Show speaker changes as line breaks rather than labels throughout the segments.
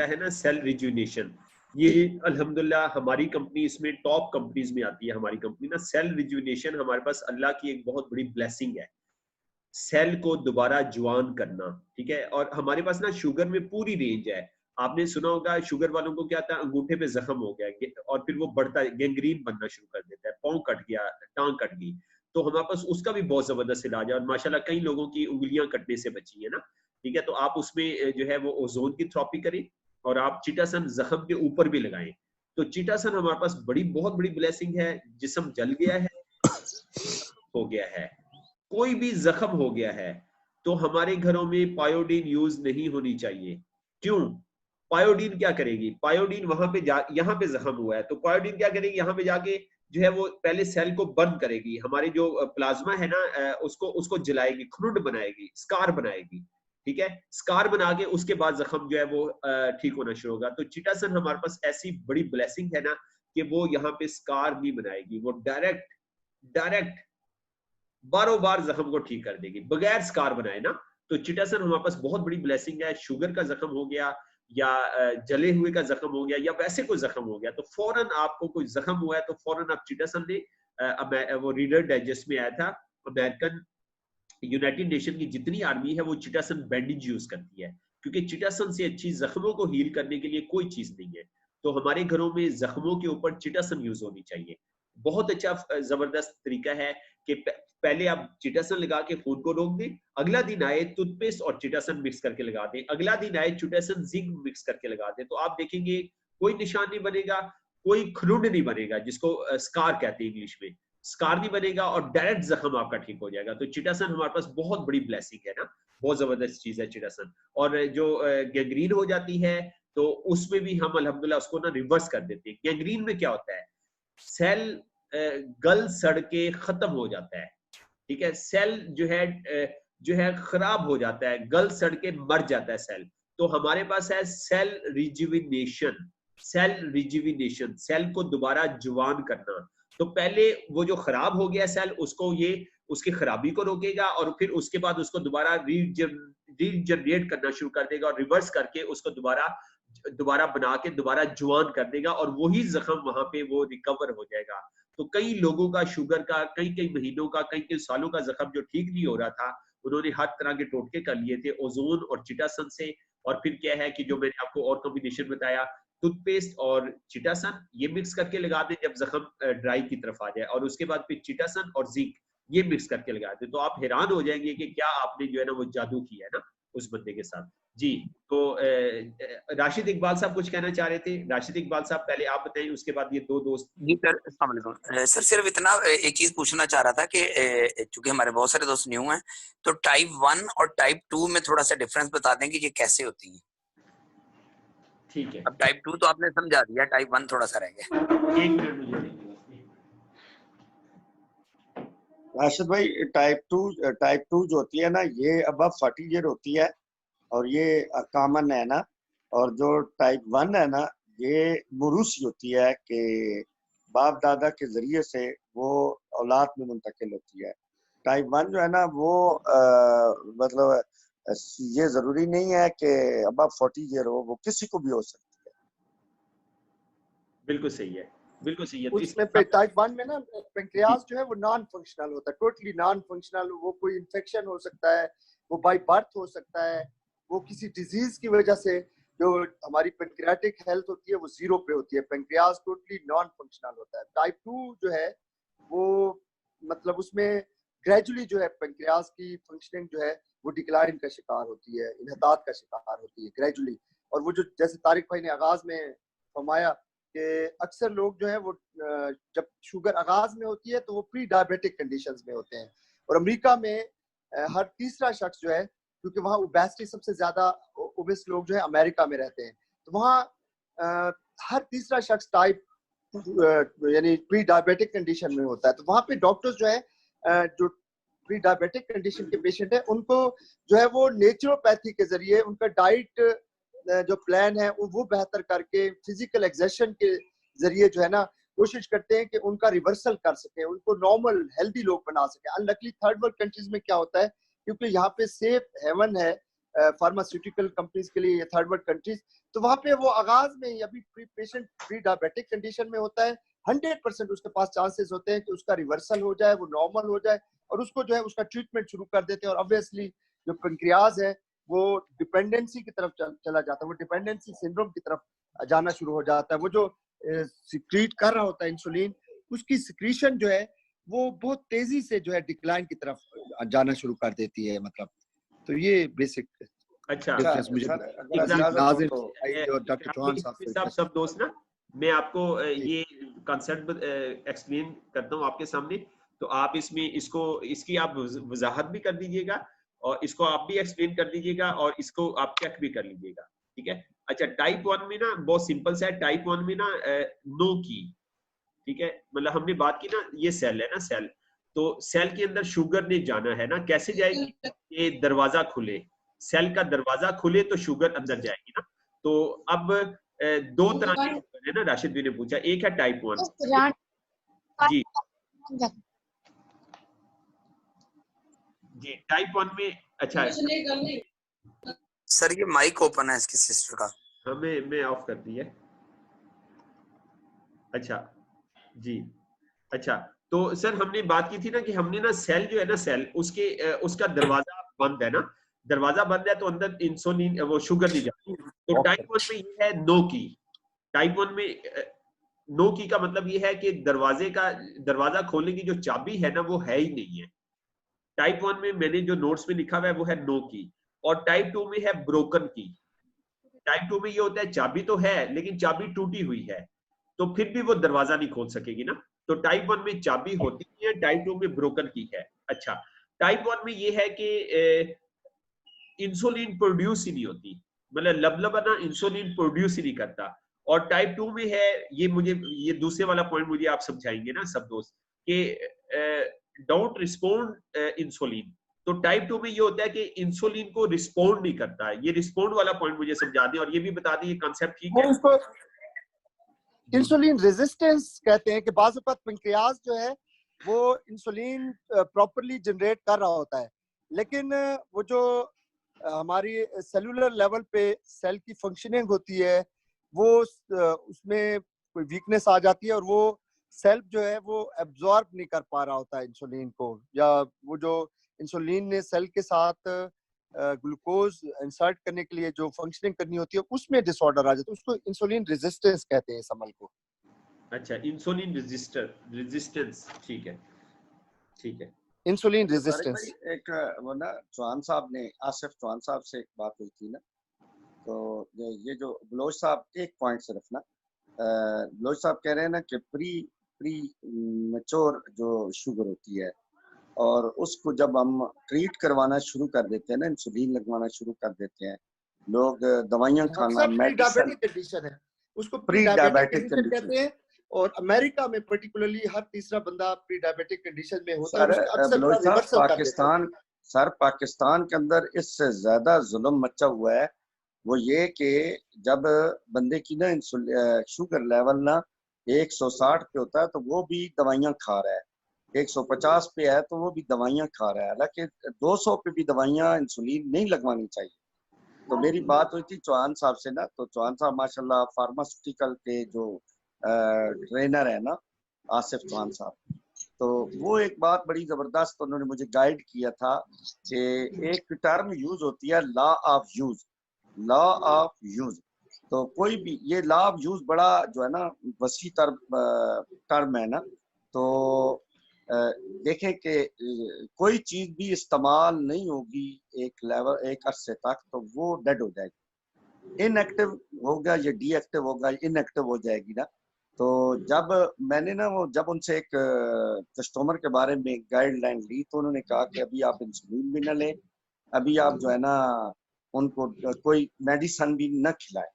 है ना cell rejuvenation, ये अल्हम्दुलिल्लाह हमारी कंपनी इसमें टॉप कंपनीज में आती है। हमारी कंपनी ना सेल रिजुविनेशन हमारे पास अल्लाह की एक बहुत बड़ी ब्लेसिंग है, सेल को दोबारा जवान करना, ठीक है। और हमारे पास ना शुगर में पूरी रेंज है। आपने सुना होगा शुगर वालों को क्या था, अंगूठे पे जख्म हो गया और फिर वो बढ़ता है, गैंग्रीन बनना शुरू कर देता है, पाँव कट गया, टांग कट गई, तो हमारे पास उसका भी बहुत जबरदस्त इलाज है। और माशाल्लाह कई लोगों की उंगलियां कटने से बची है ना, ठीक है। तो आप उसमें जो है वो ओजोन की थेरेपी करें और आप चिटासन जख्म के ऊपर भी लगाएं। तो चिटासन हमारे पास बहुत बड़ी ब्लेसिंग है। जिस्म जल गया है, हो गया है, कोई भी जख्म हो गया है, तो हमारे घरों में पायोडीन यूज नहीं होनी चाहिए। क्यों? पायोडीन क्या करेगी? पायोडीन वहां पे यहाँ पे जख्म हुआ है, तो पायोडीन क्या करेगी, यहाँ पे जाके जो है वो पहले सेल को बर्न करेगी, हमारे जो प्लाज्मा है ना उसको उसको जलाएगी, खुरुड बनाएगी, स्कार बनाएगी, ठीक है। स्कार बना के उसके बाद जख्म जो है वो ठीक होना शुरू होगा। तो चिटासन हमारे पास ऐसी बड़ी ब्लेसिंग है ना कि वो यहाँ पे स्कार नहीं बनाएगी, वो डायरेक्ट डायरेक्ट बारों बार जख्म को ठीक कर देगी बगैर स्कार बनाए ना। तो चिटासन हमारे पास बहुत बड़ी ब्लेसिंग है। शुगर का जख्म हो गया या जले हुए का जख्म हो गया या वैसे कोई जख्म हो गया, तो फौरन आपको कोई जख्म हुआ है तो फौरन आप चिटासन ले। वो रीडर डाइजेस्ट में आया था, अमेरिकन यूनाइटेड नेशन की जितनी आर्मी है वो चिटासन बैंडेज यूज करती है, क्योंकि चिटासन से अच्छी जख्मों को हील करने के लिए कोई चीज नहीं है। तो हमारे घरों में जख्मों के ऊपर चिटासन यूज होनी चाहिए। बहुत अच्छा जबरदस्त तरीका है कि पहले आप चिटासन लगा के खून को रोक दें, अगला दिन आए टूथपेस्ट और चिटासन मिक्स करके लगा दें, अगला दिन आए चिटासन जिंक मिक्स करके लगा दें, तो आप देखेंगे कोई निशान नहीं बनेगा, कोई खुरुंड नहीं बनेगा, जिसको स्कार कहते हैं इंग्लिश में, स्कार नहीं बनेगा और डायरेक्ट जख्म आपका ठीक हो जाएगा। तो चिटासन हमारे पास बहुत बड़ी ब्लेसिंग है ना, बहुत जबरदस्त चीज है चिटासन। और जो गैंग्रीन हो जाती है तो उसमें भी हम अल्हम्दुलिल्लाह उसको ना रिवर्स कर देते हैं। गैंग्रीन में क्या होता है, सेल गल सड़ के खत्म हो जाता है, ठीक है। सेल जो है खराब हो जाता है, गल सड़ के मर जाता है सेल। तो हमारे पास है cell rejuvenation, cell rejuvenation, cell को दोबारा जवान करना। तो पहले वो जो खराब हो गया सेल, उसको ये उसकी खराबी को रोकेगा और फिर उसके बाद उसको दोबारा रीजनरेट करना शुरू कर देगा और रिवर्स करके उसको दोबारा दोबारा बना के दोबारा जवान कर देगा और वही जख्म वहां पे वो रिकवर हो जाएगा। तो कई लोगों का शुगर का कई कई महीनों का कई कई सालों का जख्म जो ठीक नहीं हो रहा था, उन्होंने हर तरह के टोटके कर लिए थे ओजोन और चिटासन से। और फिर क्या है कि जो मैंने आपको और कॉम्बिनेशन बताया, टूथपेस्ट और चिटासन ये मिक्स करके लगा दें जब जख्म ड्राई की तरफ आ जाए, और उसके बाद फिर चिटासन और जिंक ये मिक्स करके लगा दें, तो आप हैरान हो जाएंगे कि क्या आपने जो है ना वो जादू किया है ना उस बंदे के साथ। जी, तो राशिद इकबाल साहब कुछ कहना चाह रहे थे। राशिद इकबाल साहब पहले आप बताइए, उसके बाद ये दो दोस्त।
जी सर, अस्सलाम वालेकुम सर। सिर्फ इतना एक चीज पूछना चाह रहा था कि चूंकि हमारे बहुत सारे दोस्त न्यू हैं, तो टाइप 1 और टाइप 2 में थोड़ा सा डिफरेंस बता दें कि ये कैसे होती है।
ठीक है,
अब टाइप 2 तो आपने समझा दिया, टाइप 1 थोड़ा सा रह गया।
एक मिनट मुझे देंगे।
राशिद भाई, टाइप टू जो होती है ना, ये अब 40 ईयर होती है और ये कॉमन है ना। और जो टाइप 1 है ना, ये मुरूसी होती है कि बाप दादा के जरिए से वो औलाद में मुंतकिल होती है। टाइप 1 जो है ना वो मतलब ये जरूरी नहीं है कि अब 40 ईयर हो, वो किसी को भी हो सकती है।
बिल्कुल सही है, बिल्कुल सही है।
उसमें पे टाइप 1 में ना पेंक्रियाज जो है वो नॉन फंक्शनल होता है, टोटली नॉन फंक्शनल। वो कोई इन्फेक्शन हो सकता है, वो बाय बर्थ हो सकता है, वो किसी डिजीज की वजह से जो हमारी पेंक्रियाटिक हेल्थ होती है वो जीरो पे होती है। पेंक्रियाज टोटली नॉन फंक्शनल होता है। टाइप 2 जो है वो मतलब उसमें ग्रेजुअली जो है पेंक्रियाज की फंक्शनिंग जो है वो डिक्लाइन का शिकार होती है, इन्हतात का शिकार होती है ग्रेजुअली। और वो जो जैसे तारिक भाई ने आगाज में फरमाया कि अक्सर लोग जो है वो जब शुगर आगाज में होती है तो वो प्री डायबिटिक कंडीशंस में होते हैं। और अमेरिका में हर तीसरा शख्स जो है, क्योंकि वहाँ ओबेसिटी सबसे ज्यादा ओबेस लोग जो है अमेरिका में रहते हैं, तो वहाँ हर तीसरा शख्स टाइप यानी प्री डायबिटिक कंडीशन में होता है। तो वहाँ पे डॉक्टर्स जो है जो प्री डायबिटिक कंडीशन के पेशेंट है उनको जो है वो नेचुरोपैथी के जरिए उनका डाइट जो प्लान है वो बेहतर करके फिजिकल एक्सर्शन के जरिए जो है ना कोशिश करते हैं कि उनका रिवर्सल कर सके, उनको नॉर्मल हेल्दी लोग बना सके। अनलकली थर्ड वर्ल्ड कंट्रीज में क्या होता है, क्योंकि यहाँ पे सेफ हेवन है फार्मास्यूटिकल कंपनीज के लिए, थर्ड वर्ल्ड कंट्रीज, तो वहाँ पे वो आगाज में ही अभी पेशेंट प्री डायबिटिक कंडीशन में होता है, 100% उसके पास चांसेस होते हैं कि उसका रिवर्सल हो जाए, वो नॉर्मल हो जाए, और उसको जो है उसका ट्रीटमेंट शुरू कर देते हैं। और ऑब्वियसली जो पेंक्रियाज है वो डिपेंडेंसी की तरफ चला जाता है, वो डिपेंडेंसी सिंड्रोम की तरफ जाना शुरू हो जाता है। वो जो सिक्रीट कर रहा होता है इंसुलिन, उसकी सिक्रीशन जो है वो बहुत तेजी से जो है डिक्लाइन की तरफ जाना शुरू कर देती है। मतलब तो ये बेसिक
अच्छा
डिफरेंस मुझे
नाज़िम
और डॉक्टर चौहान साहब
सब दोस्त ना, मैं आपको ये कॉन्सेप्ट एक्सप्लेन करता हूँ आपके सामने, तो आप इसमें इसकी आप वजाहत भी कर दीजिएगा और इसको आप भी एक्सप्लेन कर दीजिएगा और इसको आप चेक भी कर लीजिएगा, ठीक है। अच्छा, टाइप 1 में ना बहुत सिंपल सा है, टाइप 1 में ना नो की, ठीक है, मतलब हमने बात की ना, ये सेल है ना, सेल, तो सेल के अंदर शुगर ने जाना है ना, कैसे जाएगी, ये दरवाजा खुले, सेल का दरवाजा खुले तो शुगर अंदर जाएगी ना। तो अब दो तरह की शुगर है ना, राशिद भी ने पूछा, एक है टाइप 1 जी जी, टाइप 1 में। अच्छा
सर ये माइक ओपन है इसकी सिस्टर का,
हमें मैं ऑफ कर दी है। अच्छा जी, अच्छा, तो सर हमने बात की थी ना कि हमने ना सेल जो है ना, सेल उसका दरवाजा बंद है ना, दरवाजा बंद है तो अंदर इंसुलिन वो शुगर नहीं जाती। तो टाइप 1 में ये है नो की, टाइप 1 में नो की का मतलब ये है कि दरवाजा खोलने की जो चाबी है ना वो है ही नहीं है। टाइप 1 में मैंने जो नोट्स में लिखा हुआ है वो है नो की, और टाइप 2 में है ब्रोकन की। टाइप 2 में ये होता है चाबी तो है लेकिन चाबी टूटी हुई है, तो फिर भी वो दरवाजा नहीं खोल सकेगी ना। तो टाइप 1 में चाबी होती है, टाइप 2 में ब्रोकन की है। अच्छा, टाइप 1 में ये है कि इंसुलिन प्रोड्यूस ही नहीं होती, मतलब लबलबा ना इंसुलिन प्रोड्यूस ही नहीं करता। और टाइप 2 में है, ये दूसरे वाला पॉइंट मुझे आप समझाएंगे ना सब दोस्त, कि डोंट रिस्पोंड इंसुलिन। तो टाइप 2 में ये होता है कि इंसुलिन को रिस्पोंड नहीं करता है। ये रिस्पोंड वाला पॉइंट मुझे समझा दें और ये भी बता दें ये कांसेप्ट ठीक है।
उसको इंसुलिन रेजिस्टेंस कहते हैं कि बाज़ वक़्त पेंक्रियाज जो है वो इंसुलिन प्रॉपर्ली जनरेट कर रहा होता है, लेकिन वो जो हमारी सेलुलर लेवल पे सेल की फंक्शनिंग होती है वो उसमें कोई वीकनेस आ जाती है और वो सेल जो है वो एब्जॉर्ब नहीं कर पा रहा होता है इंसुलिन को, या वो जो इंसुलिन ने सेल के साथ ग्लूकोज इंसर्ट करने के लिए जो फंक्शनिंग करनी होती है उसमें डिसऑर्डर आ जाता है। उसको इंसुलिन रेजिस्टेंस कहते हैं इस अमल को।
अच्छा, इंसुलिन रेजिस्टेंस, ठीक है, ठीक है।
इंसुलिन रेजिस्टेंस
एक वो ना चौहान साहब ने, आसिफ चौहान साहब से एक बात हुई थी ना, तो ये जो बलोच साहब, एक पॉइंट सिर्फ ना, बलोच साहब कह रहे हैं ना कि प्री मैच्योर जो शुगर होती है और उसको जब हम ट्रीट करवाना शुरू कर देते हैं ना, इंसुलिन लगवाना शुरू कर देते हैं, लोग दवाइयां खाना, मेडिसिन
कंडीशन है उसको प्री डायबिटिक कंडीशन कहते हैं। और अमेरिका में पर्टिकुलरली हर तीसरा बंदा प्री डायबिटिक कंडीशन में होता है।
पाकिस्तान के अंदर इससे ज्यादा जुल्म मचा हुआ है, वो ये कि जब बंदे की ना शुगर लेवल ना 160 पे होता है तो वो भी दवाइयां खा रहा है, 150 पे है तो वो भी दवाइयां खा रहा है, हालांकि 200 पे भी दवाइयां इंसुलिन नहीं लगवानी चाहिए। तो मेरी बात हुई थी चौहान साहब से ना, तो चौहान साहब माशाल्लाह फार्मास्यूटिकल के जो ट्रेनर है ना, आसिफ चौहान साहब, तो वो एक बात बड़ी जबरदस्त उन्होंने मुझे गाइड किया था कि एक टर्म यूज होती है law of use, law of use. तो कोई भी ये लॉ ऑफ यूज बड़ा जो है ना वसी टर्म है ना, तो देखें कि कोई चीज भी इस्तेमाल नहीं होगी एक अरसे तक तो वो डेड हो जाएगी, इनएक्टिव होगा या डीएक्टिव होगा, इनएक्टिव हो जाएगी ना। तो जब मैंने ना वो जब उनसे एक कस्टमर के बारे में गाइडलाइन ली तो उन्होंने कहा कि अभी आप इंसुलिन भी ना लें, अभी आप जो है ना उनको कोई मेडिसिन भी न खिलाएं,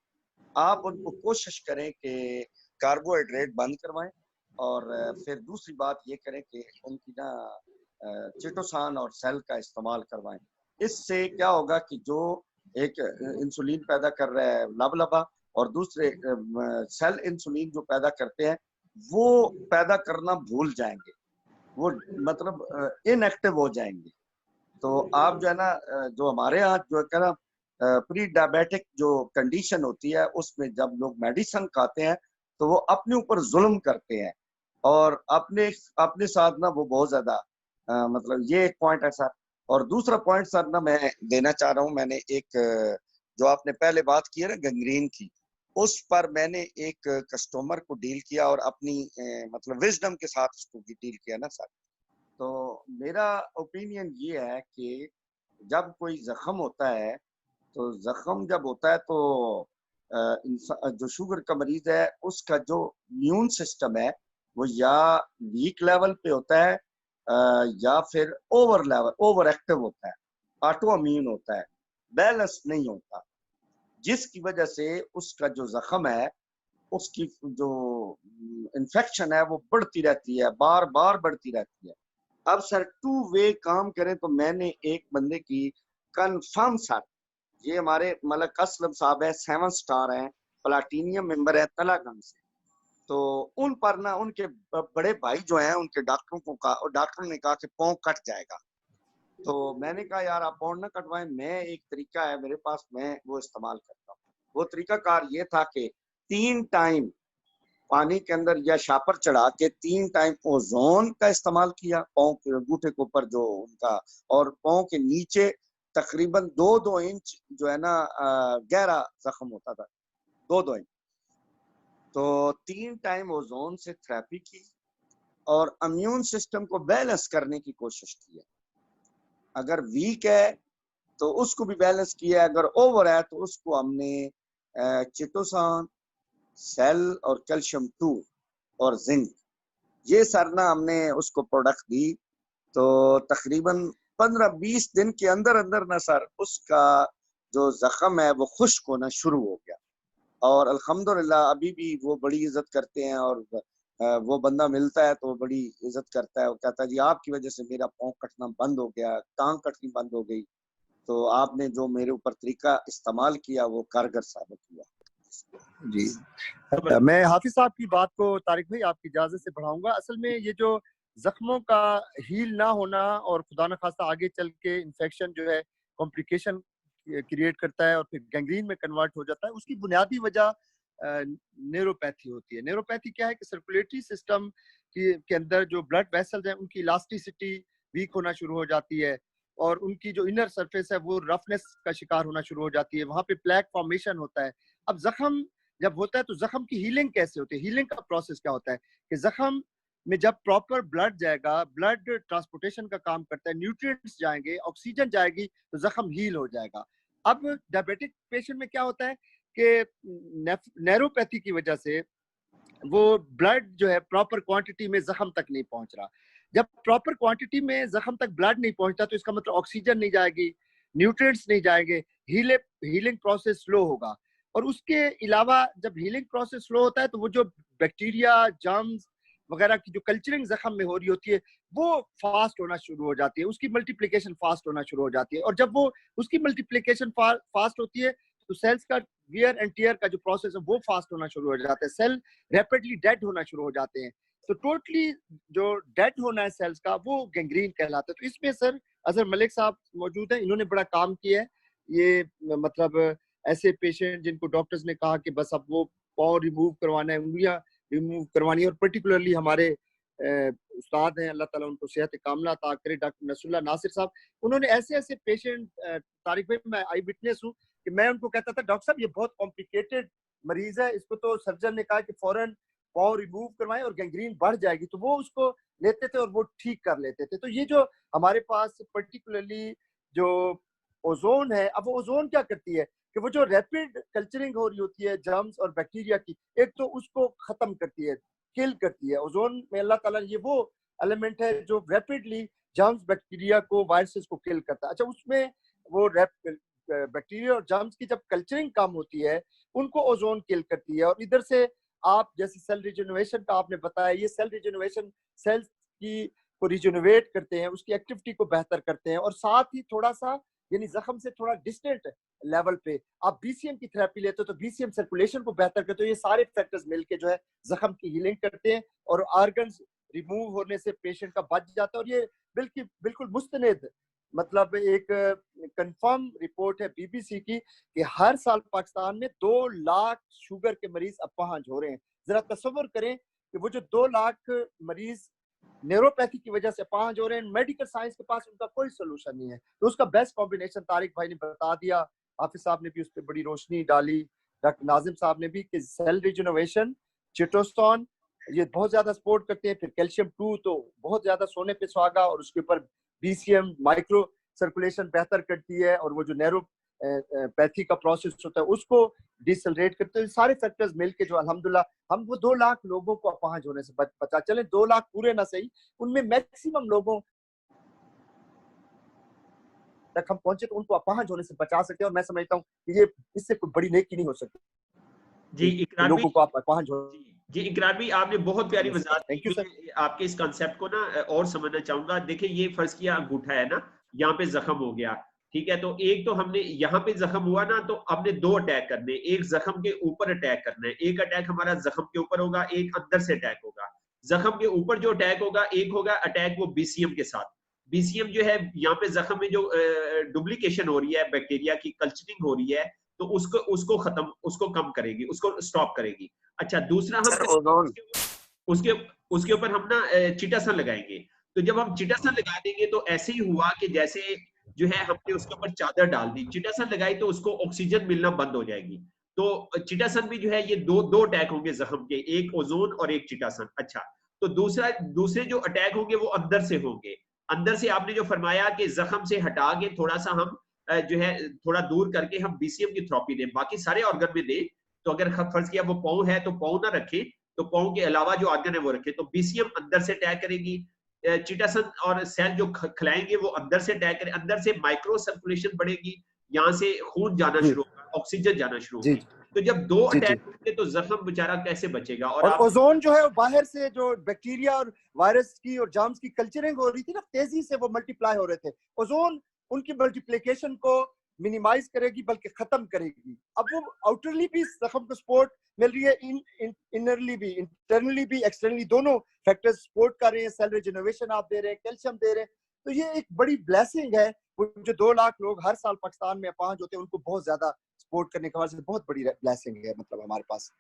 आप उनको कोशिश करें कि कार्बोहाइड्रेट बंद करवाएं, और फिर दूसरी बात ये करें कि उनकी ना चिटोसान और सेल का इस्तेमाल करवाएं। इससे क्या होगा कि जो एक इंसुलिन पैदा कर रहा है लबलबा और दूसरे सेल इंसुलिन जो पैदा करते हैं वो पैदा करना भूल जाएंगे, वो मतलब इनएक्टिव हो जाएंगे। तो आप जो है ना जो हमारे यहाँ जो है ना प्री डायबिटिक जो कंडीशन होती है उसमें जब लोग मेडिसिन खाते हैं तो वो अपने ऊपर जुल्म करते हैं और अपने अपने साथ ना वो बहुत ज्यादा मतलब ये एक पॉइंट है सर। और दूसरा पॉइंट सर ना मैं देना चाह रहा हूँ, मैंने एक जो आपने पहले बात की है ना गैंग्रीन की, उस पर मैंने एक कस्टमर को डील किया और अपनी मतलब विजडम के साथ उसको डील किया ना सर। तो मेरा ओपिनियन ये है कि जब कोई जख्म होता है तो जख्म जब होता है तो जो शुगर का मरीज है उसका जो इम्यून सिस्टम है वो या वीक लेवल पे होता है या फिर ओवर एक्टिव होता है, ऑटो इम्यून होता है, बैलेंस नहीं होता, जिसकी वजह से उसका जो जख्म है उसकी जो इन्फेक्शन है वो बढ़ती रहती है, बार बार बढ़ती रहती है। अब सर टू वे काम करें तो मैंने एक बंदे की कंफर्म सर, ये हमारे मलक असलम साहब है, 7 स्टार हैं, प्लाटीनियम मेंबर है तलागंज से, तो उन पर ना उनके बड़े भाई जो हैं उनके डॉक्टरों को कहा और डॉक्टर ने कहा कि पाँव कट जाएगा। तो मैंने कहा यार आप पाँव ना कटवाएं, मैं एक तरीका है मेरे पास, मैं वो इस्तेमाल करता हूँ। वो तरीका कार ये था कि 3 टाइम पानी के अंदर या शापर चढ़ा के 3 टाइम ओजोन का इस्तेमाल किया पाँव के अंगूठे के ऊपर जो उनका, और पाँव के नीचे तकरीबन 2-2 इंच जो है ना गहरा जख्म होता था, 2-2 इंच। तो 3 टाइम ओजोन से थेरेपी की और इम्यून सिस्टम को बैलेंस करने की कोशिश की है। अगर वीक है तो उसको भी बैलेंस किया, अगर ओवर है तो उसको हमने चिटोसान, सेल और कैल्शियम 2 और जिंक, ये सर ना हमने उसको प्रोडक्ट दी। तो तकरीबन 15-20 दिन के अंदर अंदर ना सर उसका जो जख्म है वो खुश्क होना शुरू हो गया और अल्हम्दुलिल्लाह अभी भी वो बड़ी इज्जत करते हैं और वो बंदा मिलता है तो वो बड़ी इज्जत करता है, वो कहता है जी आपकी वजह से मेरा पाँव कटना बंद हो गया, टांग कटनी बंद हो गई, तो आपने जो मेरे ऊपर तरीका इस्तेमाल किया वो कारगर साबित हुआ।
जी मैं हाफिज साहब की बात को तारिक भाई आपकी इजाजत से बढ़ाऊंगा। असल में ये जो जख्मों का हील ना होना और खुदा न खास्ता आगे चल के इन्फेक्शन जो है कॉम्प्लिकेशन क्रिएट करता है और फिर गैंग्रीन में कन्वर्ट हो जाता है, उसकी बुनियादी वजह न्यूरोपैथी होती है। न्यूरोपैथी क्या है कि सर्कुलेटरी सिस्टम के अंदर जो ब्लड वेसल्स हैं उनकी इलास्टिसिटी वीक होना शुरू हो जाती है और उनकी जो इनर सरफेस है वो रफनेस का शिकार होना शुरू हो जाती है, वहां पे प्लैक फॉर्मेशन होता है। अब जख्म जब होता है तो जख्म की हीलिंग कैसे होती है? हीलिंग का प्रोसेस क्या होता है कि जख्म में जब प्रॉपर ब्लड जाएगा, ब्लड ट्रांसपोर्टेशन का काम करता है, न्यूट्रिएंट्स जाएंगे, ऑक्सीजन जाएगी तो जख्म हील हो जाएगा। अब डायबिटिक पेशेंट में क्या होता है कि नैरोपैथी की वजह से वो ब्लड जो है प्रॉपर क्वांटिटी में जख्म तक नहीं पहुंच रहा। जब प्रॉपर क्वांटिटी में जख्म तक ब्लड नहीं पहुंचता तो इसका मतलब ऑक्सीजन नहीं जाएगी, न्यूट्रिएंट्स नहीं जाएंगे, हीलिंग प्रोसेस स्लो होगा। और उसके अलावा जब हीलिंग प्रोसेस स्लो होता है तो वो जो बैक्टीरिया, जर्म्स वगैरह की जो कल्चरिंग जख्म में हो रही होती है वो फास्ट होना शुरू हो जाती है, उसकी मल्टीप्लिकेशन फास्ट होना शुरू हो जाती है। और जब वो उसकी मल्टीप्लिकेशन फास्ट होती है तो सेल्स का वियर एंड टियर का जो प्रोसेस है वो फास्ट होना शुरू हो जाता है, सेल रैपिडली डेड होना शुरू हो जाते हैं। तो टोटली जो डेड होना है सेल्स का वो गैंग्रीन कहलाता है। तो इसमें सर अजहर मलिक साहब मौजूद हैं, इन्होंने बड़ा काम किया है। ये मतलब ऐसे पेशेंट जिनको डॉक्टर्स ने कहा कि बस अब वो पाँव रिमूव करवाना है, उंगलियां रिमूव करवानी है, और पर्टिकुलरली हमारे उस्ताद हैं, अल्लाह ताला उनको सेहत कामला अता करे, डॉक्टर नसरुल्लाह नासिर साहब, उन्होंने ऐसे ऐसे पेशेंट, तारिक भाई मैं आई विटनेस हूँ कि मैं उनको कहता था डॉक्टर साहब ये बहुत कॉम्प्लिकेटेड मरीज है, इसको तो सर्जन ने कहा कि फौरन पाँव रिमूव करवाएं और गैंग्रीन बढ़ जाएगी, तो वो उसको लेते थे और वो ठीक कर लेते थे। तो ये जो हमारे पास पर्टिकुलरली जो ओजोन है, अब वो ओजोन क्या करती है कि वो जो रैपिड कल्चरिंग हो रही होती है जर्म्स और बैक्टीरिया की, एक तो उसको खत्म करती है, किल करती है। ओजोन में अल्लाह ताला ये वो एलिमेंट है जो रैपिडली जर्म्स, बैक्टीरिया को, वायरसेस को किल करता है। अच्छा, उसमें वो बैक्टीरिया और जर्म्स की जब कल्चरिंग कम होती है उनको ओजोन किल करती है। और इधर से आप जैसे सेल रिजेनरेशन का आपने बताया, ये सेल रिजेनरेशन सेल्स की को रिजेनरेट करते हैं, उसकी एक्टिविटी को बेहतर करते हैं, और साथ ही थोड़ा सा यानी जख्म से थोड़ा डिस्टेंट लेवल पे आप बीसीएम की थेरेपी लेते हो तो बीसीएम सर्कुलेशन को बेहतर करते हो। ये सारे फैक्टर्स मिलके जो है जख्म की हीलिंग करते हैं और ऑर्गन्स रिमूव होने से पेशेंट का बच जाता है। और ये बिल्कुल मुस्तनद मतलब एक कंफर्म रिपोर्ट है बीबीसी की कि हर साल पाकिस्तान में 2 लाख शुगर के मरीज अपाहज हो रहे हैं। जरा तसव्वुर करें कि वो जो 2 लाख मरीज न्यूरोपैथी की वजह से अपाहज हो रहे हैं, मेडिकल साइंस के पास उनका कोई सोल्यूशन नहीं है। तो उसका बेस्ट कॉम्बिनेशन तारिक भाई ने बता दिया, हाफिज साहब ने भी उस पर बड़ी रोशनी डाली, डॉक्टर नाजिम साहब ने भी, कि सेल रिजनोवेशन, चिटोस्टोन ये बहुत ज्यादा सपोर्ट करते हैं। फिर कैल्शियम 2 तो बहुत ज्यादा सोने पे सुहागा, और उसके ऊपर बीसीएम माइक्रो सर्कुलेशन बेहतर करती है, और वो जो नैरो पैथी का प्रोसेस होता है उसको डिसलरेट करते हैं। सारे फैक्टर्स मिलके जो अल्हम्दुलिल्लाह हम वो 2 लाख लोगों को अपाहज होने से बचा, चले 2 लाख पूरे ना सही, उनमें मैक्सिमम लोगों तक हम पहुंचे तो उनको अपाहज होने से बचा सकते हैं। और मैं समझता हूँ कि ये इससे कोई बड़ी नेकी नहीं हो सकती
जी इकरार
लोगों
भी,
को आप अपाहज हो।
जी इकरार भी आपने बहुत प्यारी वजाहत
थैंक यू
की।
सर।
आपके इस कॉन्सेप्ट को ना और समझना चाहूंगा। देखिए ये फर्ज किया अंगूठा है ना, यहाँ पे जख्म हो गया, ठीक है, तो एक तो हमने यहाँ पे जख्म हुआ ना, तो हमने 2 अटैक करने, एक जख्म के ऊपर अटैक करना है, एक अटैक हमारा जख्म के ऊपर होगा, एक अंदर से अटैक होगा। जख्म के ऊपर जो अटैक होगा, एक होगा अटैक वो बीसीएम के साथ। बीसीएम जो है यहाँ पे जख्म में जो डुप्लीकेशन हो रही है, बैक्टीरिया की कल्चरिंग हो रही है, तो उसको उसको खत्म, उसको कम करेगी, उसको स्टॉप करेगी। अच्छा दूसरा हम
सर ओजोन,
उसके उसके ऊपर हम ना चिटासन लगाएंगे। तो जब हम चिटासन लगा देंगे तो ऐसे ही हुआ कि जैसे जो है हमने उसके ऊपर चादर डाल दी, चिटासन लगाई तो उसको ऑक्सीजन मिलना बंद हो जाएगी। तो चिटासन भी जो है ये दो अटैक होंगे जख्म के, एक ओजोन और एक चिटासन। अच्छा तो दूसरे जो अटैक होंगे वो अंदर से होंगे। अंदर से आपने जो फरमाया कि जख्म से हटा के थोड़ा सा हम जो है थोड़ा दूर करके हम बीसीएम की थेरेपी दें, बाकी सारे ऑर्गन में दें। तो अगर फर्ज किया वो पाँव है तो पाँव ना रखे, तो पाँव के अलावा जो ऑर्गन है वो रखे। तो बीसीएम अंदर से अटैक करेगी, चिटासन और सेल जो खिलाएंगे वो अंदर से अटैक करें, अंदर से माइक्रो सर्कुलेशन बढ़ेगी, यहाँ से खून जाना शुरू होगा, ऑक्सीजन जाना शुरू
जी
होगी। तो जब 2
जी जी।
अटैक होंगे तो जख्म बेचारा कैसे बचेगा। और
और
आप
ओजोन जो है बाहर से जो बैक्टीरिया और वायरस की और जर्म्स की कल्चरिंग हो रही थी ना, तेजी से वो मल्टीप्लाई हो रहे थे, ओजोन उनकी मल्टीप्लिकेशन को मिनिमाइज करेगी बल्कि खत्म करेगी। अब वो आउटरली भी जख्म को सपोर्ट मिल रही है, इनरली भी, इंटरनली भी, एक्सटर्नली दोनों फैक्टर्स सपोर्ट कर रहे हैं। सेल रिजनोवेशन आप दे रहे हैं, कैल्शियम दे रहे हैं, तो ये एक बड़ी ब्लेसिंग है। वो जो 2 लाख लोग हर साल पाकिस्तान में अपाहज होते हैं उनको बहुत ज्यादा सपोर्ट करने के वजह से बहुत बड़ी ब्लेसिंग है मतलब हमारे पास।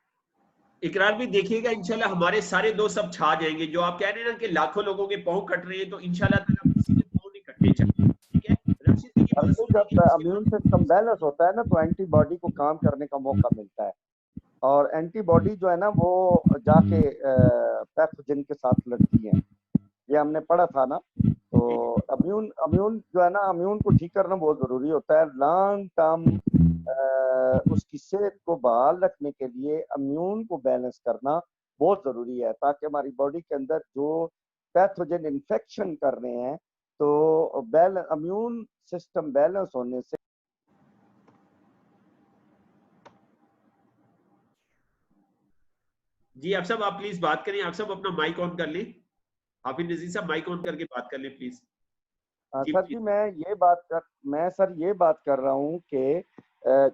इकरार भी देखिएगा, इंशाल्लाह हमारे सारे दोस्त सब छा जाएंगे। जो आप कह रहे हैं ना कि लाखों लोगों के पाँव कट रहे हैं, तो इंशाल्लाह ताला किसी के पाँव नहीं कटने चाहिए, ठीक है। रशीद की बात
जब इम्यून सिस्टम बैलेंस होता है ना तो एंटीबॉडी को काम करने का मौका मिलता है, और एंटीबॉडी जो है ना वो जाके पैथोजन के साथ लड़ती है। ये हमने पढ़ा था ना। तो इम्यून जो है ना, इम्यून को ठीक करना बहुत जरूरी होता है। लॉन्ग टर्म उसकी सेहत को बहाल रखने के लिए इम्यून को बैलेंस करना बहुत जरूरी है, ताकि हमारी बॉडी के अंदर जो पैथोजन इन्फेक्शन कर रहे हैं तो इम्यून सिस्टम बैलेंस होने से।
जी आप सब, आप प्लीज बात करें, आप सब अपना माइक ऑन कर लें। हाफिज नजीर साहब माइक ऑन करके बात कर लें प्लीज।
सर जी मैं सर ये बात कर रहा हूँ कि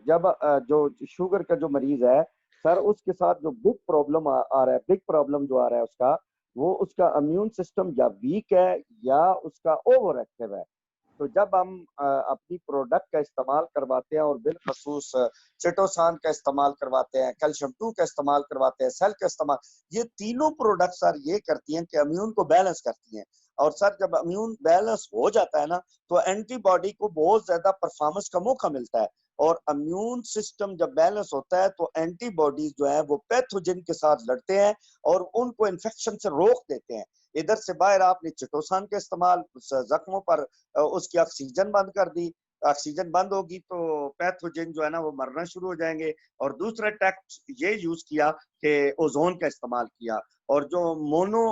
जब जो शुगर का जो मरीज है सर, उसके साथ जो बिग प्रॉब्लम आ रहा है, बिग प्रॉब्लम जो आ रहा है उसका, वो उसका इम्यून सिस्टम या वीक है या उसका ओवर एक्टिव है। तो जब हम अपनी प्रोडक्ट का इस्तेमाल करवाते हैं, और बिलखसूस चिटोसान का इस्तेमाल करवाते हैं, कैल्शियम 2 का इस्तेमाल करवाते हैं, सेल का इस्तेमाल, ये तीनों प्रोडक्ट सर ये करती हैं कि इम्यून को बैलेंस करती हैं। और सर जब इम्यून बैलेंस हो जाता है ना तो एंटीबॉडी को बहुत ज्यादा परफॉर्मेंस का मौका मिलता है। और इम्यून सिस्टम जब बैलेंस होता है तो एंटीबॉडीज जो है वो पैथोजन के साथ लड़ते हैं और उनको इन्फेक्शन से रोक देते हैं। इधर से बाहर आपने चिटोसान का इस्तेमाल जख्मों पर उसकी ऑक्सीजन बंद कर दी, ऑक्सीजन बंद होगी तो पैथोजन जो है ना वो मरना शुरू हो जाएंगे। और दूसरा टैक्ट ये यूज किया कि ओजोन का इस्तेमाल किया, और जो मोनो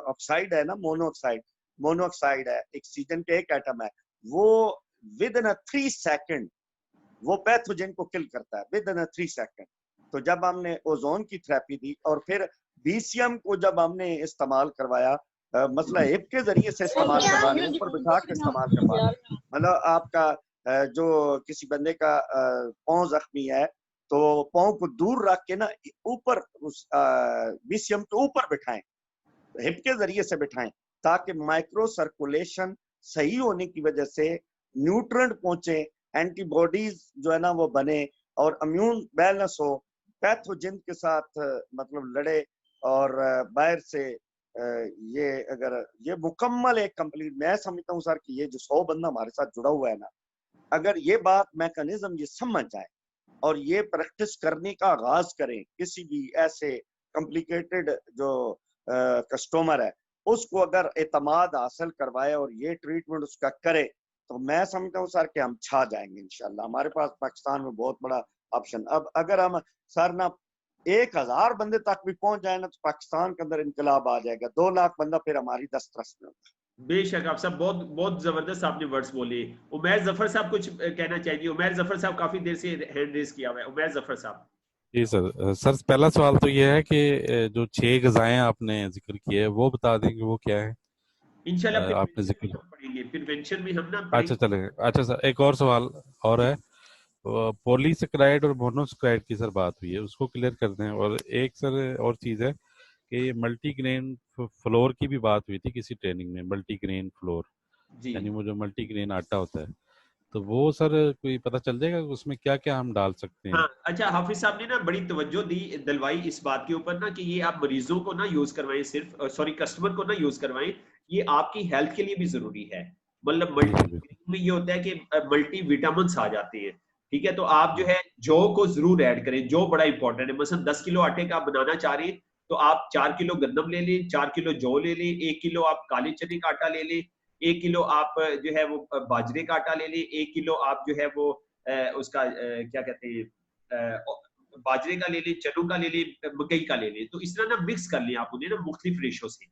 ऑक्साइड है ना, मोनोऑक्साइड है, ऑक्सीजन के एक एटम है, वो विद इन 3 सेकंड वो पैथोजन को किल करता है, विद इन 3 सेकंड। तो जब हमने ओजोन की थेरेपी दी और फिर बीसीएम को जब हमने इस्तेमाल करवाया, मसला हिप के जरिए से इस्तेमाल करवाने, ऊपर बिठा के इस्तेमाल करवाना, मतलब आपका जो किसी बंदे का पाँव जख्मी है तो पाँव को दूर रख के ना ऊपर उस बीसीएम के ऊपर बिठाएं, हिप के जरिए से बिठाएं, ताकि माइक्रो सर्कुलेशन सही होने की वजह से न्यूट्रेंट पहुंचे, एंटीबॉडीज जो है ना वो बने और इम्यून बैलेंस हो, पैथोजन के साथ मतलब लड़े और बाहर से ये अगर ये मुकम्मल एक कंप्लीट, मैं समझता हूँ सर कि ये जो 100 बंदा हमारे साथ जुड़ा हुआ है ना, अगर ये बात मैकेनिज्म ये समझ जाए और ये प्रैक्टिस करने का आगाज करें, किसी भी ऐसे कॉम्प्लिकेटेड जो कस्टमर है उसको अगर एतमाद हासिल करवाए और ये ट्रीटमेंट उसका करे, तो मैं समझता हूँ सर कि हम छा जाएंगे इंशाल्लाह। हमारे पास पाकिस्तान में बहुत बड़ा ऑप्शन, अब अगर हम सर ना 1000 बंदे तक भी पहुंच जाए ना, तो पाकिस्तान के अंदर इनकलाब आ जाएगा। 2 लाख बंदा फिर हमारी दस्तरस में होगा।
बेशक आप सब बहुत बहुत जबरदस्त आपने वर्ड्स बोले। उमैर जफर साहब कुछ कहना चाहिए। उमैर जफर साहब काफी देर से हैंड रेज किया हुआ है। उमैर जफर साहब।
जी सर पहला सवाल तो ये है कि जो 6 ग़िज़ाएं आपने जिक्र किए है वो बता दें कि वो क्या है।
इंशाल्लाह
आपने जिक्र
पढ़ेंगे, प्रिवेंशन में हम ना
अच्छा चलेगा। अच्छा सर एक और सवाल और है, पॉलीसेकेराइड और मोनोसेकेराइड की सर बात हुई है, उसको क्लियर कर दें। और एक सर और चीज़ है कि मल्टीग्रेन फ्लोर की भी बात हुई थी किसी ट्रेनिंग में, मल्टीग्रेन फ्लोर यानी वो जो मल्टीग्रेन आटा होता है, तो वो सर कोई पता चल जाएगा उसमें क्या क्या हम डाल सकते हैं।
हाँ, अच्छा हाफिज साहब ने ना बड़ी तवज्जो दी दिलवाई इस बात के ऊपर ना कि ये आप मरीजों को ना यूज करवाएं, सिर्फ सॉरी कस्टमर को ना यूज करवाएं, ये आपकी हेल्थ के लिए भी जरूरी है। मतलब मल्टी में ये होता है कि मल्टी विटामिन आ जाते हैं, ठीक है। तो आप जो है जौ को जरूर ऐड करें, जौ बड़ा इंपॉर्टेंट है। मसलन 10 किलो आटे का बनाना चाह रहे हैं तो आप 4 किलो गंदम ले लें, 4 किलो जौ ले लें, 1 किलो आप काले चने का आटा ले लें, 1 किलो आप जो है वो बाजरे का आटा ले लें, 1 किलो आप जो है वो उसका क्या कहते हैं बाजरे का ले लें, चनों का ले लें, मकई का ले लें। तो इस तरह ना मिक्स कर लें आप उन्हें ना मुख्तलिफ रेशो से।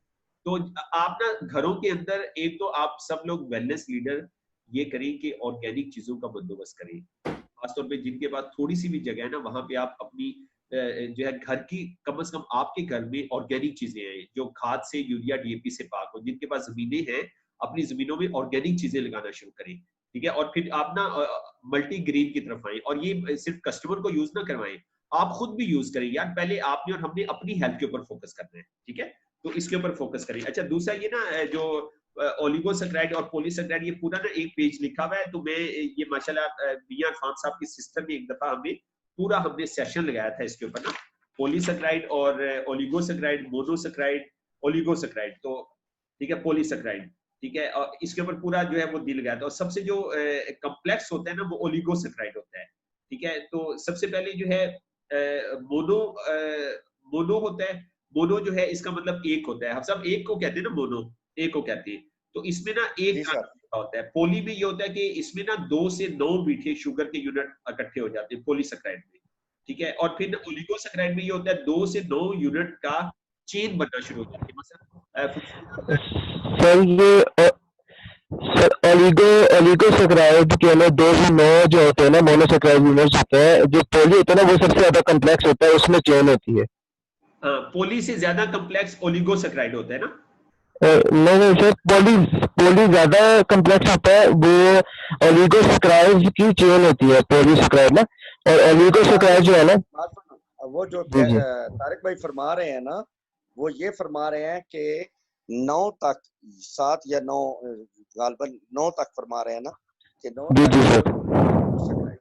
तो आप ना घरों के अंदर एक तो आप सब लोग वेलनेस लीडर ये करें कि ऑर्गेनिक चीजों का बंदोबस्त करें। खासतौर पे जिनके पास थोड़ी सी भी जगह है ना, वहां पे आप अपनी जो है घर की कम से कम आपके घर में ऑर्गेनिक चीजें हैं जो खाद से, यूरिया, डीएपी से पाक हो। जिनके पास जमीनें हैं अपनी जमीनों में ऑर्गेनिक चीजें लगाना शुरू करें, ठीक है। और फिर आप ना मल्टी ग्रीन की तरफ आए और ये सिर्फ कस्टमर को यूज ना करवाएं, आप खुद भी यूज करें। यार पहले आपने और हमने अपनी हेल्थ के ऊपर फोकस करना है, ठीक है। तो इसके ऊपर फोकस करें। अच्छा दूसरा ये ना जो ओलिगोसैकेराइड और पॉलीसैकेराइड, ये पूरा ना एक पेज लिखा हुआ है। तो मैं ये माशाल्लाह मियां खान साहब की सिस्टर ने एक दफा हमने सेशन लगाया था इसके ऊपर ना, पॉलीसैकेराइड और ओलिगोसैकेराइड, मोनोसैकेराइड, ओलिगोसैकेराइड, तो ठीक है, पॉलीसैकेराइड, ठीक है। और इसके ऊपर पूरा जो है वो दिल गया था। और सबसे जो कॉम्प्लेक्स होता है ना वो ओलिगोसैकेराइड होता है, ठीक है। तो सबसे पहले जो है मोनो होता है। मोनो जो है इसका मतलब एक होता है, हम सब एक को कहते हैं ना, मोनो एक को कहते हैं। तो इसमें ना एक होता है। पोली में ये होता है कि इसमें ना 2 से 9 मीठे शुगर के यूनिट इकट्ठे हो जाते हैं पॉलीसैकेराइड में, ठीक है। और फिर ओलिगोसैकेराइड में ये होता है 2 से 9 यूनिट का चेन बनना शुरू हो जाती है। मतलब
सर ये ओलिगोसैकेराइड के अंदर 2 से 9 जो होते हैं ना मोनोसैकेराइड यूनिट्स होते हैं, जो पोली होता है ना वो सबसे ज्यादा कॉम्प्लेक्स होता है, उसमें चेन होती है।
पोली से ज्यादा कॉम्प्लेक्स ओलिगोसैकेराइड होता है ना?
नहीं सर, पोली ज्यादा कॉम्प्लेक्स होता है, वो ओलिगोसैकेराइड की चेन होती है पॉलीसैकेराइड ना। और ओलिगोसैकेराइड जो है ना,
वो जो तारिक भाई फरमा रहे हैं ना, वो ये फरमा रहे हैं कि 9 तक, 7 या 9 गालबन 9 तक फरमा रहे हैं ना कि 9 तक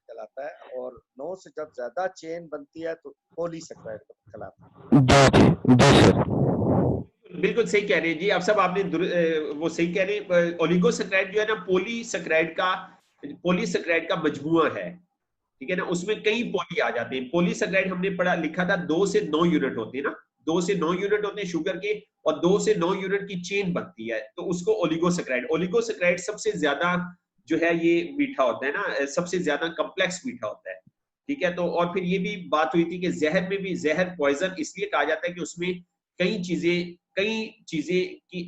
कहलाता है, और 9 से जब ज्यादा चेन बनती है तो पॉलीसैकेराइड कहलाता है।
बिल्कुल सही कह रहे हैं जी आप सब, आपने वो सही कह रहे हैं। ओलिगोसैकेराइड जो है ना पॉलीसैकेराइड का मजमुआ है, ठीक है ना। उसमें कई पोली आ जाते हैं। पॉलीसैकेराइड हमने पढ़ा लिखा था 2 से 9 यूनिट होते हैं ना, 2 से 9 यूनिट होते हैं शुगर के, और 2 से 9 यूनिट की चेन बनती है, तो उसको ओलिगोसैकेराइड सबसे ज्यादा जो है ये मीठा होता है ना, सबसे ज्यादा कॉम्प्लेक्स मीठा होता है, ठीक है। तो और फिर ये भी बात हुई थी कि जहर में भी, जहर पॉइजन इसलिए कहा जाता है कि उसमें कई चीजें की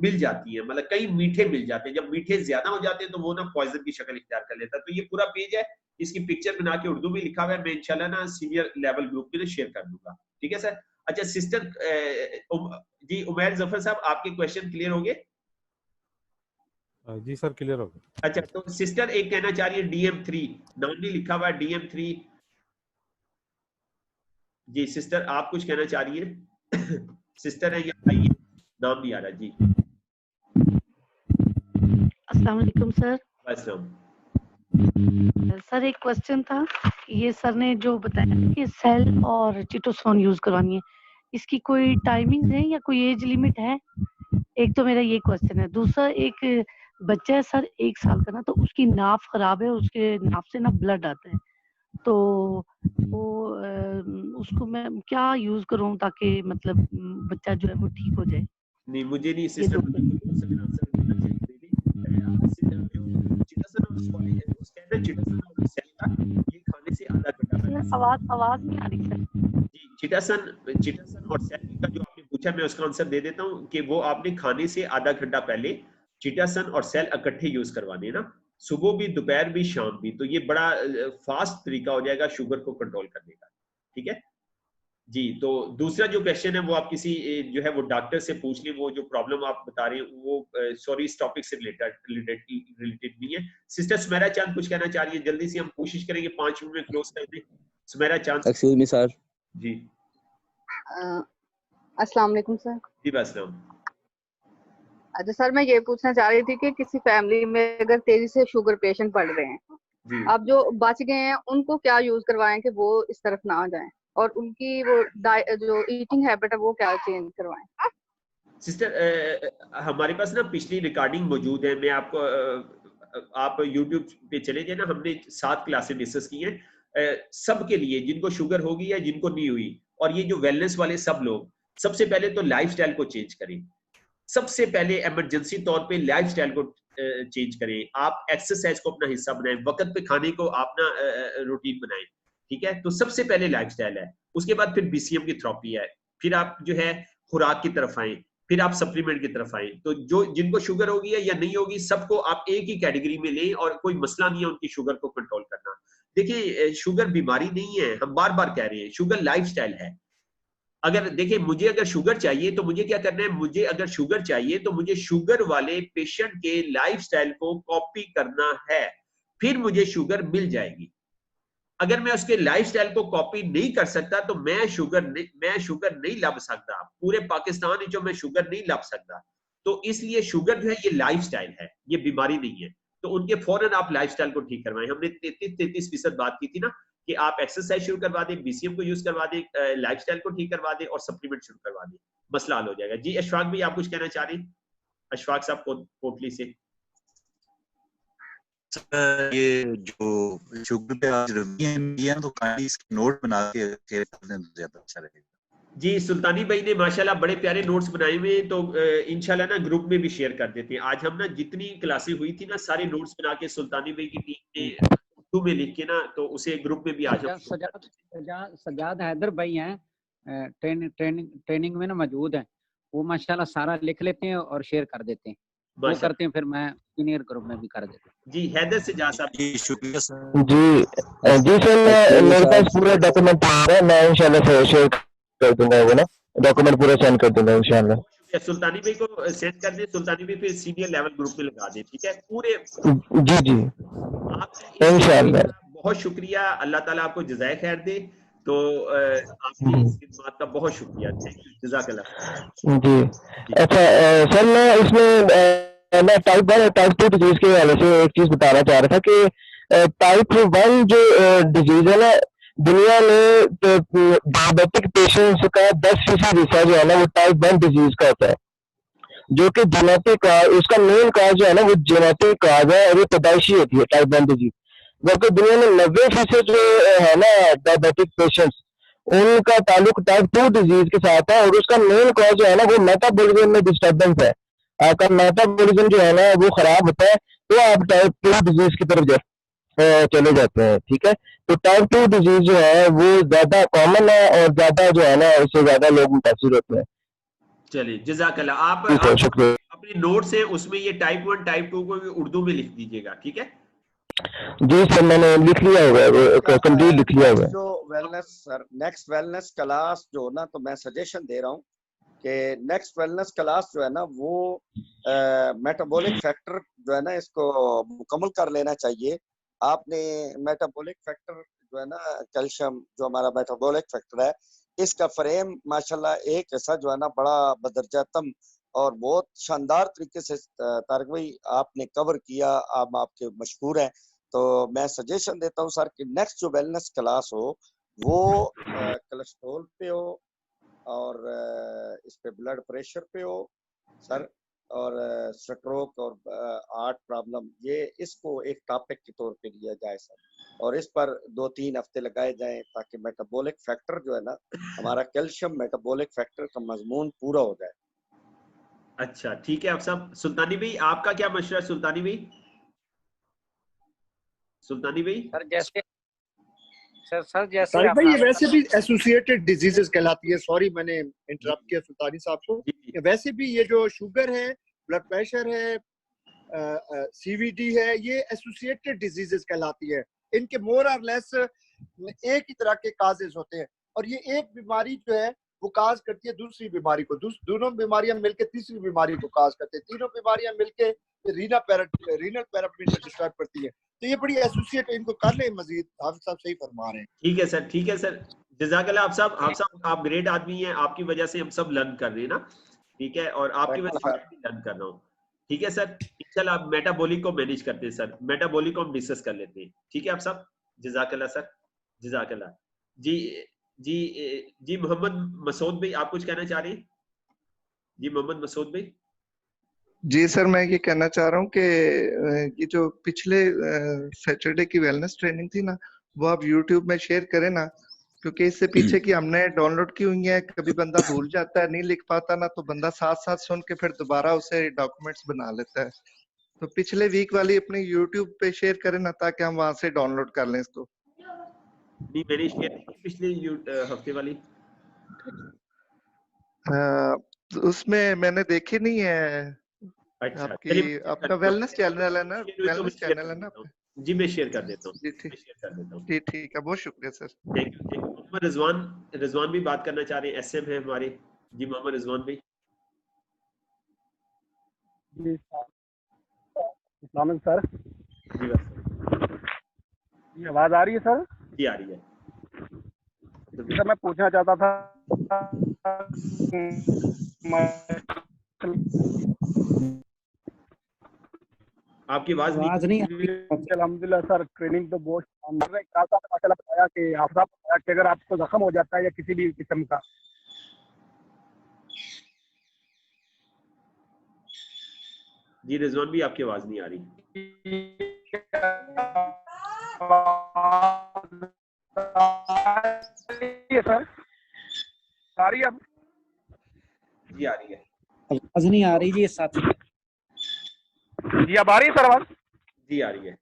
मिल जाती है, मतलब कई मीठे मिल जाते हैं। जब मीठे ज्यादा हो जाते हैं तो वो ना पॉइजन की शक्ल इख्तियार कर लेता है। तो ये पूरा पेज है, इसकी पिक्चर बना के उर्दू में लिखा हुआ है, मैं इंशाल्लाह ना सीनियर लेवल ग्रुप में शेयर कर दूंगा, ठीक है सर। अच्छा सिस्टर जी उमैर जफर साहब, आपके क्वेश्चन क्लियर हो गए?
जी सर क्लियर हो गया।
अच्छा तो सिस्टर एक कहना चाह रही है DM3, नाम नहीं लिखा हुआ है DM3। जी सिस्टर आप कुछ कहना चाह रही है? सिस्टर है या भाई, नाम नहीं आ रहा जी।
अस्सलाम वालेकुम सर।
अस्सलाम।
सर एक क्वेश्चन था, ये सर ने जो बताया कि सेल और चिटोसोन यूज करवानी है, इसकी कोई टाइमिंग है या कोई एज लिमिट है? एक तो मेरा ये क्वेश्चन है। दूसरा, एक बच्चा है सर 1 साल का ना, तो उसकी नाफ खराब है, उसके नाफ से ना ब्लड आता है, तो वो उसको मैं क्या यूज करूं ताकि मतलब बच्चा जो है वो ठीक हो जाए?
नहीं, मुझे नहीं
ये
सिस्टम
दो
आंसर देना चाहिए दीदी। जो चिटासन और चिटासन और सेल का, ये खाने से आधा घंटा पहले।
आवाज नहीं आ रही सर।
जी, चिटासन और सेल का जो आपने पूछा, मैं उसका आंसर दे देता हूँ कि वो आपने खाने से आधा घंटा पहले चिटासन और सेल इकट्ठे यूज करवाने ना, सुबह भी, दोपहर भी, शाम भी। तो ये बड़ा फास्ट तरीका हो जाएगा शुगर को कंट्रोल करने का। ठीक है जी। तो दूसरा जो क्वेश्चन है वो आप किसी जो है वो डॉक्टर से पूछ लें। वो जो प्रॉब्लम आप बता रहे हैं वो सॉरी इस टॉपिक से रिलेटेड नहीं है। सिस्टर सुमेरा चांद कुछ कहना चाह रही है, जल्दी से हम कोशिश करेंगे 5 मिनट में क्लोज कर दें। सुमेरा चांद।
Excuse me sir.
जी
अस्सलाम वालेकुम सर।
जी अस्सलाम।
अच्छा सर, मैं ये पूछना चाह रही थी कि किसी फैमिली में अगर तेजी से शुगर पेशेंट बढ़ रहे हैं, अब जो बच गए हैं उनको क्या यूज करवाएं कि वो इस तरफ ना आ जाएं, और उनकी वो जो ईटिंग हैबिट है वो क्या चेंज करवाएं?
सिस्टर हमारे पास ना पिछली रिकॉर्डिंग मौजूद है। मैं आपको आप YouTube पे चले जाए ना, हमने 7 क्लासें डिस्कस की हैं सबके लिए, जिनको शुगर होगी या जिनको नहीं हुई। और ये जो वेलनेस वाले सब लोग, सबसे पहले तो लाइफस्टाइल को चेंज करें। सबसे पहले इमरजेंसी तौर पे लाइफस्टाइल को चेंज करें। आप एक्सरसाइज को अपना हिस्सा बनाएं, वक्त पे खाने को अपना रूटीन बनाएं। ठीक है, तो सबसे पहले लाइफस्टाइल है। उसके बाद फिर BCM की थेरेपी है। फिर आप जो है खुराक की तरफ आए, फिर आप सप्लीमेंट की तरफ आए। तो जो जिनको शुगर होगी है या नहीं होगी, सबको आप एक ही कैटेगरी में लें, और कोई मसला नहीं है उनकी शुगर को कंट्रोल करना। देखिए शुगर बीमारी नहीं है, हम बार बार कह रहे हैं, शुगर लाइफस्टाइल है। अगर देखिए मुझे अगर शुगर चाहिए तो मुझे क्या करना है, मुझे अगर शुगर चाहिए तो मुझे शुगर वाले पेशेंट के लाइफस्टाइल को कॉपी करना है, फिर मुझे शुगर मिल जाएगी। अगर मैं उसके लाइफस्टाइल को कॉपी नहीं कर सकता तो मैं शुगर नहीं लब सकता। पूरे पाकिस्तान में जो मैं शुगर नहीं लब सकता। तो इसलिए शुगर जो है ये लाइफस्टाइल है, ये बीमारी नहीं है। तो उनके फौरन आप लाइफस्टाइल को ठीक करवाएं। हमने 33% बात की थी ना कि आप एक्सरसाइज शुरू करवा दें, BCM को यूज करवा दें, लाइफस्टाइल को ठीक करवा दें और सप्लीमेंट शुरू करवा दें, मसला हल हो जाएगा। जी अशफाक भाई, आप कुछ कहना चाह रहे हैं? अशफाक साहब कोटली से।
ये जो शुगर पे आज रवैया है तो काइंडली इसके नोट बना के शेयर कर दें तो ज्यादा अच्छा रहेगा।
जी सुल्तानी भाई ने माशाल्लाह बड़े प्यारे नोट्स बनाए हुए हैं, तो इंशाल्लाह ना ग्रुप में भी शेयर कर देते हैं। आज हम ना जितनी क्लासें हुई थी ना, सारे नोट्स बना के सुल्तानी भाई की टीम ने उर्दू में लिख के ना, तो उसे ग्रुप में भी आज
सजाद हैदर भाई हैं, ट्रेनिंग में ना मौजूद हैं, वो माशाल्लाह सारा लिख लेते हैं और शेयर कर देते हैं। वो करते हैं, फिर मैं सीनियर ग्रुप में भी कर देता हूं।
जी हैदर से जा साहब।
जी शुक्रिया सर।
जी सर, मेरे पास पूरा डॉक्यूमेंट है, मैं इंशाल्लाह से शेयर कर दूंगा, वो ना डॉक्यूमेंट पूरा सेंड कर दूंगा इंशाल्लाह।
सुल्तानी भाई को सेंड कर दे, सुल्तानी भाई फिर सीनियर लेवल ग्रुप में लगा दे। ठीक है पूरे।
जी
आप
इंशाल्लाह।
बहुत शुक्रिया, अल्लाह ताला आपको जज़ाए खैर दे। तो आपकी इस खिदमत का बहुत शुक्रिया, जज़ाकल्लाह।
जी अच्छा सर, मैं इसमें मैं टाइप 1 और टाइप 2 डिजीज के हवाले से एक चीज बताना चाह रहा था कि टाइप 1 जो डिजीज है ना, दुनिया में डायबिटिक पेशेंट्स का 10% हिस्सा जो है ना वो टाइप 1 डिजीज का होता है, जो कि जेनेटिक उसका मेन काज जो है ना वो जेनेटिक काज है, और ये पैदाइशी होती है टाइप 1 डिजीज। जबकि दुनिया में 90% जो है ना डायबिटिक पेशेंट्स, उनका ताल्लुक टाइप 2 डिजीज के साथ है, और उसका मेन कॉज जो है ना वो मेटाबॉलिज्म में डिस्टर्बेंस है। आपका मेटाबॉलिज्म जो है ना वो खराब होता है, तो आप टाइप 2 डिजीज की तरफ चले जाते हैं। ठीक है, तो टाइप 2 डिजीज जो है वो ज्यादा कॉमन है, और ज्यादा जो है ना उससे ज्यादा लोग मुतासिर होते हैं।
चलिए जज़ाकल्लाह। आप अपने नोट्स है उसमें ये टाइप 1 टाइप 2 को भी उर्दू में लिख दीजिएगा। ठीक है
जी सर, मैंने लिख लिया होगा, कंप्लीट लिख लिया होगा।
जो wellness sir, next wellness class जो ना, तो मैं सजेशन दे रहा हूँ कि नेक्स्ट वेलनेस क्लास जो है ना वो मेटाबॉलिक फैक्टर जो है ना इसको मुकम्मल कर लेना चाहिए। आपने मेटाबॉलिक फैक्टर जो है ना, कैल्शियम जो हमारा मेटाबॉलिक फैक्टर है, इसका फ्रेम माशाल्लाह एक ऐसा जो है ना बड़ा बदरजातम और बहुत शानदार तरीके से तारिक भाई आपने कवर किया, आप आपके मशहूर हैं। तो मैं सजेशन देता हूँ सर कि नेक्स्ट जो वेलनेस क्लास हो वो कोलेस्ट्रॉल पे हो और इस पे ब्लड प्रेशर पे हो सर, और स्ट्रोक और हार्ट प्रॉब्लम, ये इसको एक टॉपिक के तौर पे लिया जाए सर, और इस पर 2-3 हफ्ते लगाए जाएं ताकि मेटाबॉलिक फैक्टर जो है ना, हमारा कैल्शियम मेटाबॉलिक फैक्टर का मजमून पूरा हो जाए।
अच्छा ठीक है आप सब। सुल्तानी भाई आपका क्या मशवरा है? सुल्तानी भाई, सुल्तानी भाई।
सर जैसे
भाई ये वैसे भी एसोसिएटेड डिजीजेस कहलाती है। सॉरी मैंने इंटरप्ट किया सुल्तानी साहब को। वैसे भी ये जो शुगर है, ब्लड प्रेशर है, सीवीडी है, ये एसोसिएटेड डिजीजेस कहलाती है। इनके मोर और लेस एक ही तरह के काजेज होते हैं, और ये एक बीमारी जो है वो काज करती है दूसरी बीमारी को, दोनों बीमारियां मिलकर तीसरी बीमारी को काज करते हैं, तीनों बीमारियां मिलकर रीनल पैरामीटर डिस्टर्ब करती है। तो ये बड़ी एसोसिएट, इनको कर ले मजीद। हाफिज साहब सही फरमा रहे हैं।
ठीक है सर, ठीक है सर, जज़ाकल्लाह। आप सब आप ग्रेट आदमी हैं, आपकी वजह से हम सब लर्न कर रहे हैं ना, ठीक है, और आपकी वजह से मैं भी लर्न कर रहा हूँ। ठीक है सर, इंशाल्लाह आप मेटाबॉलिक को मैनेज करते हैं सर, मेटाबॉलिक को हम डिस्कस कर लेते हैं। ठीक है आप सब, जज़ाकल्लाह सर, जज़ाकल्लाह। जी जी जी मोहम्मद मसूद भाई आप कुछ कहना चाह रहे हैं? जी मोहम्मद मसूद भाई।
जी सर, मैं ये कहना चाह रहा हूँ कि ये जो पिछले सैटरडे की वेलनेस ट्रेनिंग थी ना, वो आप यूट्यूब में शेयर करें ना, क्योंकि इससे पीछे की हमने डाउनलोड की हुई है। कभी बंदा भूल जाता है, नहीं लिख पाता ना, तो बंदा साथ साथ सुन के फिर दोबारा उसे डॉक्यूमेंट्स बना लेता है। तो पिछले वीक वाली अपने यूट्यूब पे शेयर करें ना, ताकि हम वहां से डाउनलोड कर लें इसको।
नहीं मैंने शेयर की पिछले हफ्ते वाली।
तो उसमें मैंने देखी नहीं है।
अच्छा,
आपका वेलनेस चैनल है ना, वेलनेस चैनल है ना आपका?
जी मैं शेयर कर देता हूँ।
जी ठीक,
शेयर कर देता हूँ।
जी ठीक है, बहुत शुक्रिया sir.
Thank you. Mohammad Rizwan भी बात करना चाह रहे हैं, एसएम है हमारे। जी मोहम्मद रिजवान भाई।
जी इस्लाम सर।
जी बस
ये आवाज आ रही है सर?
जी आ रही है
सर। मैं पूछना चाहता था,
आपकी आवाज
नहीं अल्हम्दुलिल्लाह सर, ट्रेनिंग तो बहुत माशाल्लाह बताया कि आप साहब बताया कि अगर आपको जख्म हो जाता है या किसी भी किस्म का,
जी रिजवान भी आपकी आवाज नहीं आ रही।
सर आ रही है?
जी आ रही है।
आवाज नहीं आ रही जी साथी।
जी अब आ रही है सर आवाज?
जी आ रही है।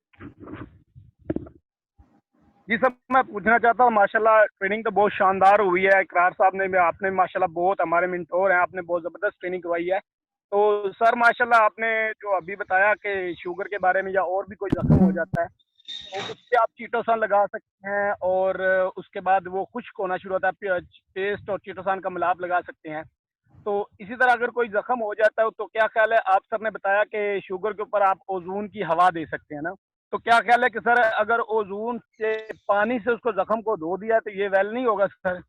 जी सर मैं पूछना चाहता हूँ, माशाल्लाह ट्रेनिंग तो बहुत शानदार हुई है। इकरार साहब ने, आपने माशाल्लाह बहुत हमारे मेंटोर हैं, आपने बहुत जबरदस्त ट्रेनिंग करवाई है। तो सर माशाल्लाह आपने जो अभी बताया कि शुगर के बारे में या और भी कोई जख्म हो जाता है तो उससे आप चीटोसान लगा सकते हैं, और उसके बाद वो खुश्क होना शुरू होता है, पेस्ट और चीटोसान का मिलाप लगा सकते हैं। तो इसी तरह अगर कोई जख्म हो जाता है तो क्या ख्याल है, आप सर ने बताया कि शुगर के ऊपर आप ओजोन की हवा दे सकते हैं ना, तो क्या ख्याल है कि सर अगर ओजोन से पानी से उसको जख्म को धो दिया तो ये वेल नहीं होगा सर?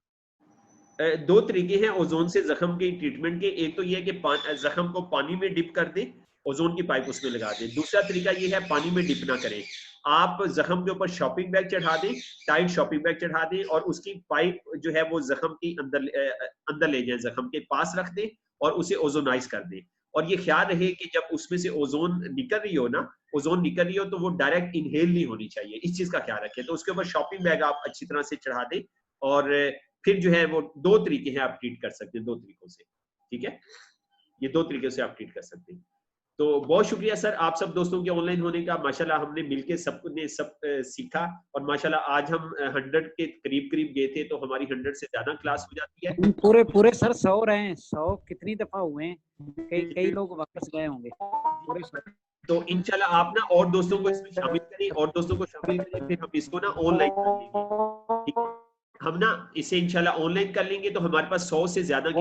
दो तरीके हैं ओजोन से जख्म के ट्रीटमेंट के। एक तो ये है कि जख्म को पानी में डिप कर दे, ओजोन की पाइप उसमें लगा दे। दूसरा तरीका ये है पानी में डिप ना करें, आप जख्म के ऊपर शॉपिंग बैग चढ़ा दें, टाइट शॉपिंग बैग चढ़ा दें, और उसकी पाइप जो है वो जख्म की अंदर ले जाए, जख्म के पास रख दें और उसे ओजोनाइज कर दें। और ये ख्याल रहे कि जब उसमें से ओजोन निकल रही हो ना, ओजोन निकल रही हो तो वो डायरेक्ट इनहेल नहीं होनी चाहिए, इस चीज का ख्याल रखें। तो उसके ऊपर शॉपिंग बैग आप अच्छी तरह से चढ़ा दें, और फिर जो है वो दो तरीके हैं आप ट्रीट कर सकते हैं, दो तरीकों से। ठीक है, ये दो तरीके से आप ट्रीट कर सकते हैं। तो बहुत शुक्रिया सर आप सब दोस्तों के ऑनलाइन होने का। माशाल्लाह हमने मिलके सबने सीखा, और माशाल्लाह आज हम 100 के करीब गए थे, तो हमारी 100 से ज्यादा क्लास हो जाती है।
पूरे सर 100 रहे हैं, 100 कितनी दफा हुए हैं, कई लोग वापस गए होंगे पूरे सर।
तो इंशाल्लाह आप ना और दोस्तों को इसमें शामिल करें, और दोस्तों को शामिल करें, फिर हम इसको ना ऑनलाइन कर लेंगे। ठीक है, हम ना इसे इंशाल्लाह ऑनलाइन कर लेंगे, तो हमारे पास 100 से ज्यादा की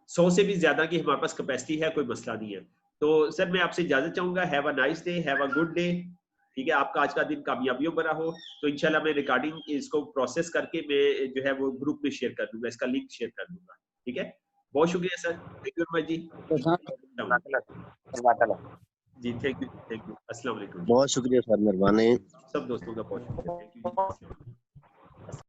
100 से भी ज्यादा की हमारे पास कैपेसिटी है, कोई मसला नहीं है। तो सर मैं आपसे इजाजत चाहूंगा। Have a nice day, have a good day. ठीक है, आपका आज का दिन कामयाबियों भरा हो। तो इंशाल्लाह मैं रिकॉर्डिंग इसको प्रोसेस करके मैं जो है वो ग्रुप में शेयर कर दूंगा, इसका लिंक शेयर कर दूंगा। ठीक है, बहुत शुक्रिया sir, thank you very much जी, थैंक यू, अस्सलाम वालेकुम।
बहुत शुक्रिया सर, मेहरबानी।
सब दोस्तों का बहुत शुक्रिया, थैंक यू।